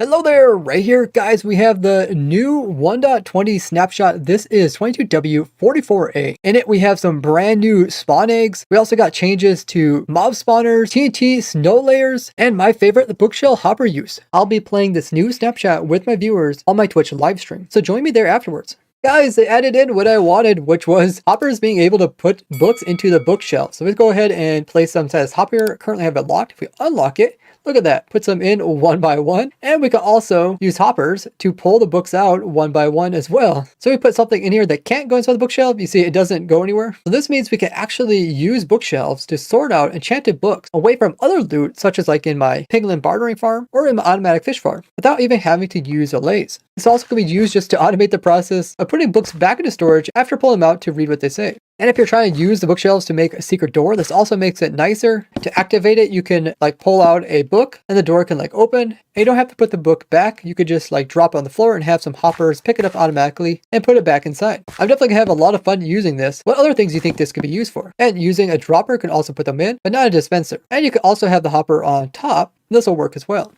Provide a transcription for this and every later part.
Hello there, right here, guys. We have the new 1.20 snapshot. This is 22W44A. In it, we have some brand new spawn eggs. We also got changes to mob spawners, TNT, snow layers, and my favorite, the bookshelf hopper use. I'll be playing this new snapshot with my viewers on my Twitch live stream, so join me there afterwards. Guys, they added in what I wanted, which was hoppers being able to put books into the bookshelf. So let's go ahead and place them as hopper. Currently have it locked. If we unlock it, look at that, puts them in one by one. And we can also use hoppers to pull the books out one by one as well. So we put something in here that can't go inside the bookshelf. You see, it doesn't go anywhere. So this means we can actually use bookshelves to sort out enchanted books away from other loot, such as like in my piglin bartering farm or in my automatic fish farm, without even having to use a lace. This also can be used just to automate the process of putting books back into storage after pulling them out to read what they say. And if you're trying to use the bookshelves to make a secret door, this also makes it nicer. To activate it, you can like pull out a book and the door can like open. And you don't have to put the book back. You could just like drop it on the floor and have some hoppers pick it up automatically and put it back inside. I'm definitely gonna have a lot of fun using this. What other things do you think this could be used for? And using a dropper can also put them in, but not a dispenser. And you can also have the hopper on top. This will work as well.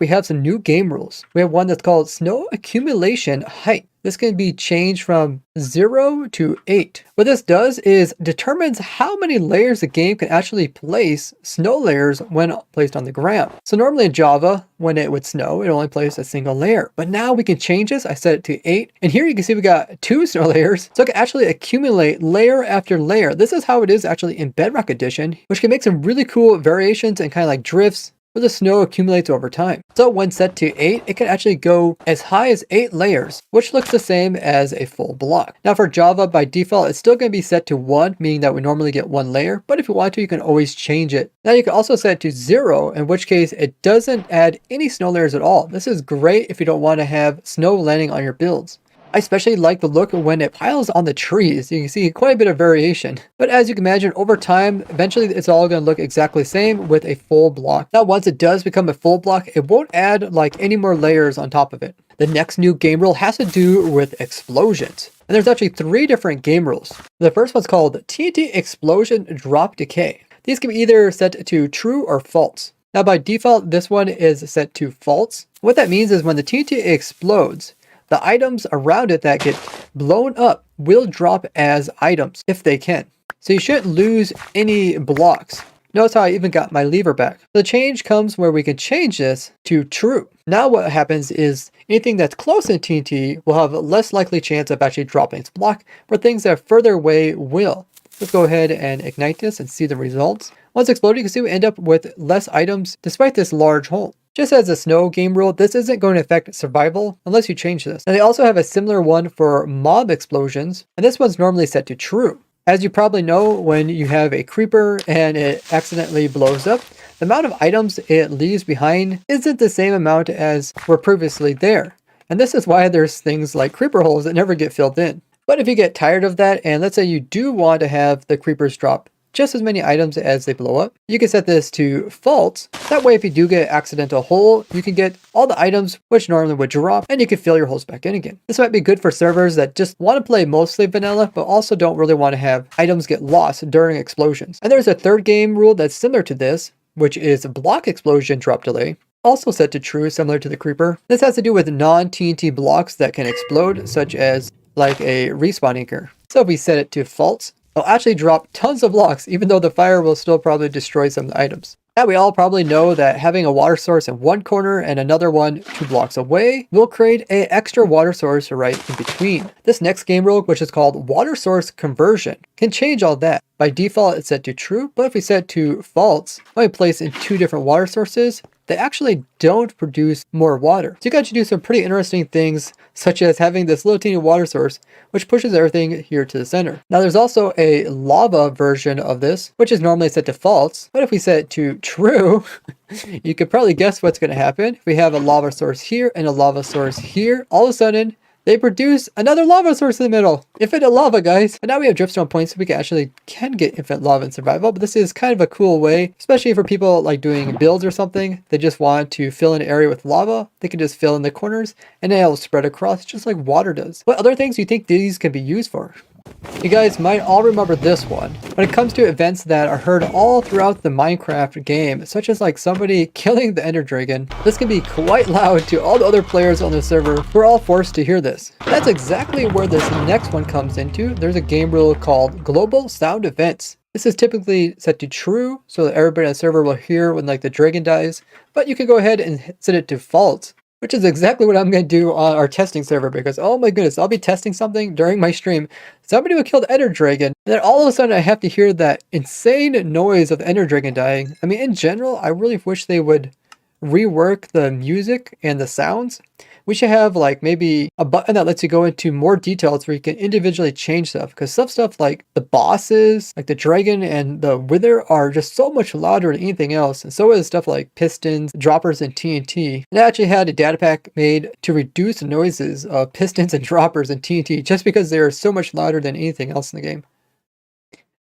We have some new game rules. We have one that's called snow accumulation height. This can be changed from 0 to 8. What this does is determines how many layers the game can actually place snow layers when placed on the ground. So normally in Java, when it would snow, it only placed a single layer. But now we can change this. I set it to 8. And here you can see we got 2 snow layers. So it can actually accumulate layer after layer. This is how it is actually in Bedrock Edition, which can make some really cool variations and kind of like drifts where the snow accumulates over time. So when set to 8, it can actually go as high as 8 layers, which looks the same as a full block. Now for Java, by default, it's still going to be set to 1, meaning that we normally get 1 layer, but if you want to, you can always change it. Now you can also set it to 0, in which case it doesn't add any snow layers at all. This is great if you don't want to have snow landing on your builds. I especially like the look when it piles on the trees. You can see quite a bit of variation. But as you can imagine, over time, eventually it's all going to look exactly the same with a full block. Now, once it does become a full block, it won't add like any more layers on top of it. The next new game rule has to do with explosions. And there's actually 3 different game rules. The first one's called TNT Explosion Drop Decay. These can be either set to true or false. Now, by default, this one is set to false. What that means is when the TNT explodes, the items around it that get blown up will drop as items if they can. So you shouldn't lose any blocks. Notice how I even got my lever back. The change comes where we can change this to true. Now what happens is anything that's close in TNT will have a less likely chance of actually dropping its block, but things that are further away will. Let's go ahead and ignite this and see the results. Once exploded, you can see we end up with less items despite this large hole. Just as a snow game rule, this isn't going to affect survival unless you change this. And they also have a similar one for mob explosions, and this one's normally set to true. As you probably know, when you have a creeper and it accidentally blows up, the amount of items it leaves behind isn't the same amount as were previously there. And this is why there's things like creeper holes that never get filled in. But if you get tired of that, and let's say you do want to have the creepers drop just as many items as they blow up, you can set this to false. That way, if you do get an accidental hole, you can get all the items which normally would drop and you can fill your holes back in again. This might be good for servers that just want to play mostly vanilla, but also don't really want to have items get lost during explosions. And there's a third game rule that's similar to this, which is block explosion drop delay. Also set to true, similar to the creeper. This has to do with non-TNT blocks that can explode, such as like a respawn anchor. So if we set it to false, it'll actually drop tons of blocks, even though the fire will still probably destroy some of the items. Now we all probably know that having a water source in one corner and another one 2 blocks away will create an extra water source right in between. This next game rule, which is called water source conversion, can change all that. By default, it's set to true, but if we set to false, when we place in 2 different water sources, they actually don't produce more water. So you got to do some pretty interesting things, such as having this little teeny water source, which pushes everything here to the center. Now there's also a lava version of this, which is normally set to false, but if we set it to true, you could probably guess what's going to happen. If we have a lava source here and a lava source here, all of a sudden, they produce another lava source in the middle. Infinite lava, guys. And now we have dripstone points, so we can get infinite lava in survival. But this is kind of a cool way, especially for people like doing builds or something. They just want to fill an area with lava. They can just fill in the corners and then it'll spread across just like water does. What other things do you think these can be used for? You guys might all remember this one. When it comes to events that are heard all throughout the Minecraft game, such as like somebody killing the Ender Dragon, this can be quite loud to all the other players on the server who are all forced to hear this. That's exactly where this next one comes into. There's a game rule called Global Sound Events. This is typically set to true, so that everybody on the server will hear when like the dragon dies, but you can go ahead and set it to false, which is exactly what I'm going to do on our testing server, because oh my goodness, I'll be testing something during my stream. Somebody will kill the Ender Dragon, and then all of a sudden I have to hear that insane noise of the Ender Dragon dying. I mean, in general, I really wish they would rework the music and the sounds. We should have like maybe a button that lets you go into more details where you can individually change stuff, because some stuff like the bosses, like the dragon and the wither, are just so much louder than anything else. And so is stuff like pistons, droppers, and TNT. And I actually had a data pack made to reduce the noises of pistons and droppers and TNT just because they are so much louder than anything else in the game.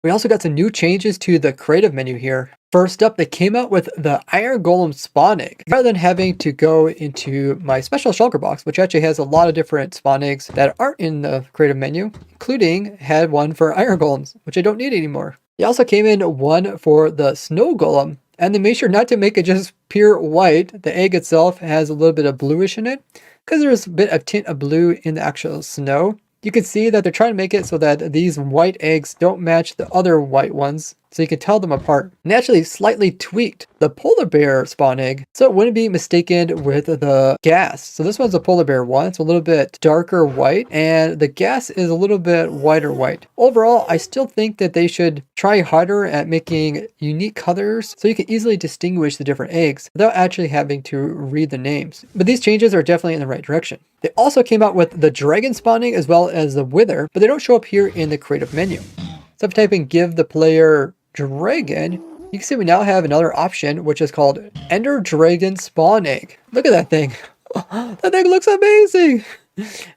We also got some new changes to the creative menu here. First up, they came out with the Iron Golem spawn egg. Rather than having to go into my special shulker box, which actually has a lot of different spawn eggs that aren't in the creative menu, including had one for Iron Golems, which I don't need anymore. They also came in one for the Snow Golem, and they made sure not to make it just pure white. The egg itself has a little bit of bluish in it, because there's a bit of tint of blue in the actual snow. You can see that they're trying to make it so that these white eggs don't match the other white ones, so you can tell them apart. And actually slightly tweaked the polar bear spawn egg so it wouldn't be mistaken with the gas. So this one's a polar bear one. It's a little bit darker white, and the gas is a little bit whiter white. Overall, I still think that they should try harder at making unique colors so you can easily distinguish the different eggs without actually having to read the names. But these changes are definitely in the right direction. They also came out with the dragon spawning as well as the wither, but they don't show up here in the creative menu. So if I type in give the player dragon, you can see we now have another option, which is called Ender Dragon Spawn Egg. Look at that thing. That thing looks amazing.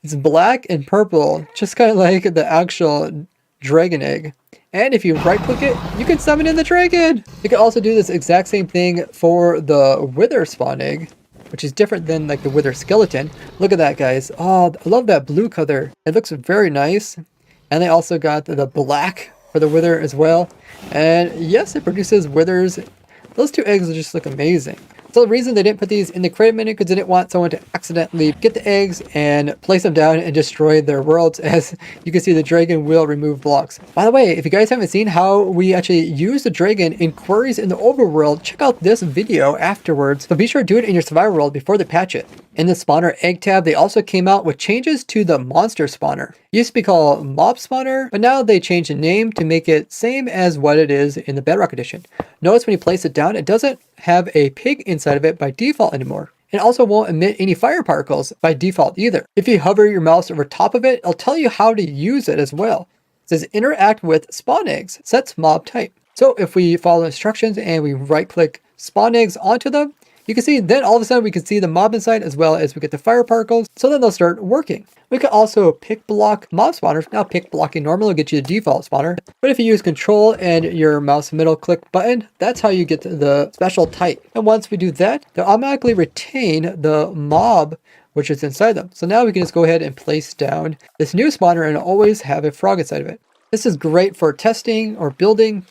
It's black and purple, just kind of like the actual dragon egg. And if you right click it, you can summon in the dragon. You can also do this exact same thing for the wither spawn egg, which is different than like the wither skeleton. Look at that, guys. Oh, I love that blue color. It looks very nice. And they also got the black for the wither as well. And yes, it produces withers. Those two eggs just look amazing. So the reason they didn't put these in the creative menu because they didn't want someone to accidentally get the eggs and place them down and destroy their worlds. As you can see, the dragon will remove blocks. By the way, if you guys haven't seen how we actually use the dragon in queries in the overworld, check out this video afterwards. So be sure to do it in your survival world before they patch it. In the spawner egg tab, they also came out with changes to the monster spawner. It used to be called mob spawner, but now they changed the name to make it same as what it is in the Bedrock edition. Notice when you place it down, it doesn't have a pig inside of it by default anymore. It also won't emit any fire particles by default either. If you hover your mouse over top of it, it'll tell you how to use it as well. It says interact with spawn eggs, sets mob type. So if we follow instructions and we right click spawn eggs onto them, you can see then all of a sudden we can see the mob inside as well as we get the fire particles, so then they'll start working. We can also pick block mob spawners. Now pick blocking normal will get you the default spawner, but if you use control and your mouse middle click button, that's how you get the special type. And once we do that, they'll automatically retain the mob which is inside them. So now we can just go ahead and place down this new spawner and always have a frog inside of it. This is great for testing or building.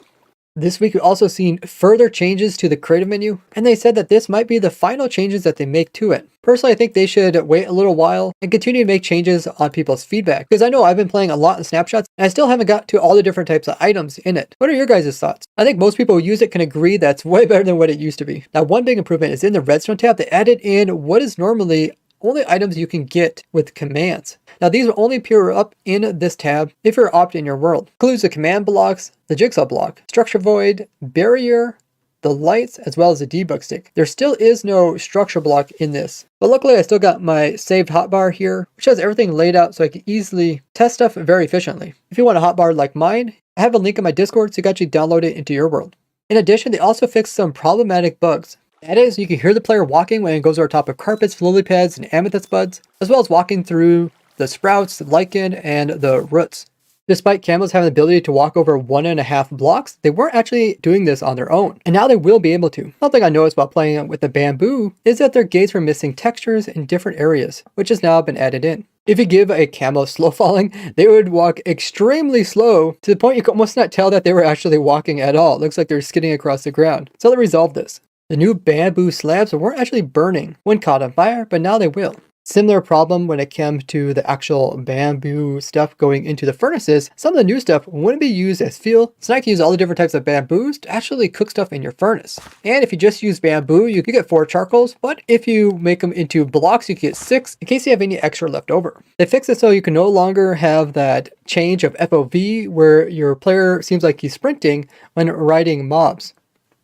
This week, we've also seen further changes to the creative menu, and they said that this might be the final changes that they make to it. Personally, I think they should wait a little while and continue to make changes on people's feedback, because I know I've been playing a lot in Snapshots, and I still haven't got to all the different types of items in it. What are your guys' thoughts? I think most people who use it can agree that's way better than what it used to be. Now, one big improvement is in the redstone tab. They added in what is normally only items you can get with commands. Now these will only appear up in this tab if you're opted in your world. Includes the command blocks, the jigsaw block, structure void, barrier, the lights, as well as the debug stick. There still is no structure block in this, but luckily I still got my saved hotbar here, which has everything laid out so I can easily test stuff very efficiently. If you want a hotbar like mine, I have a link in my Discord so you can actually download it into your world. In addition, they also fixed some problematic bugs. That is, you can hear the player walking when it goes over top of carpets, lily pads, and amethyst buds, as well as walking through the sprouts, the lichen, and the roots. Despite camels having the ability to walk over 1.5 blocks, they weren't actually doing this on their own, and now they will be able to. Something I noticed while playing with the bamboo is that their gates were missing textures in different areas, which has now been added in. If you give a camo slow falling, they would walk extremely slow to the point you could almost not tell that they were actually walking at all. It looks like they're skidding across the ground. So they resolved this. The new bamboo slabs weren't actually burning when caught on fire, but now they will. Similar problem when it came to the actual bamboo stuff going into the furnaces. Some of the new stuff wouldn't be used as fuel, so now you can use all the different types of bamboos to actually cook stuff in your furnace. And if you just use bamboo, you could get 4 charcoals, but if you make them into blocks, you can get 6 in case you have any extra left over. They fixed it so you can no longer have that change of FOV where your player seems like he's sprinting when riding mobs.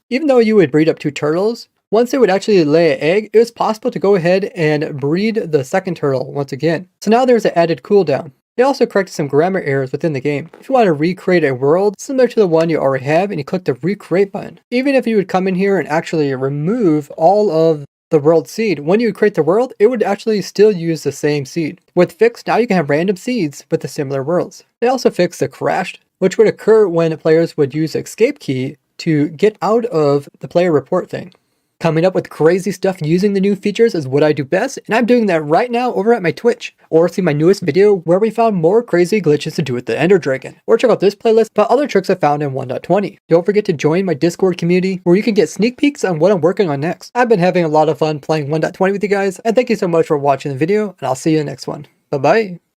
Even though you would breed up 2 turtles, once they would actually lay an egg, it was possible to go ahead and breed the second turtle once again. So now there's an added cooldown. They also corrected some grammar errors within the game. If you want to recreate a world similar to the one you already have and you click the recreate button, even if you would come in here and actually remove all of the world seed, when you would create the world, it would actually still use the same seed. With fixed, now you can have random seeds with the similar worlds. They also fixed the crashed, which would occur when players would use the escape key to get out of the player report thing. Coming up with crazy stuff using the new features is what I do best, and I'm doing that right now over at my Twitch. Or see my newest video where we found more crazy glitches to do with the Ender Dragon. Or check out this playlist about other tricks I found in 1.20. Don't forget to join my Discord community where you can get sneak peeks on what I'm working on next. I've been having a lot of fun playing 1.20 with you guys, and thank you so much for watching the video, and I'll see you in the next one. Bye bye!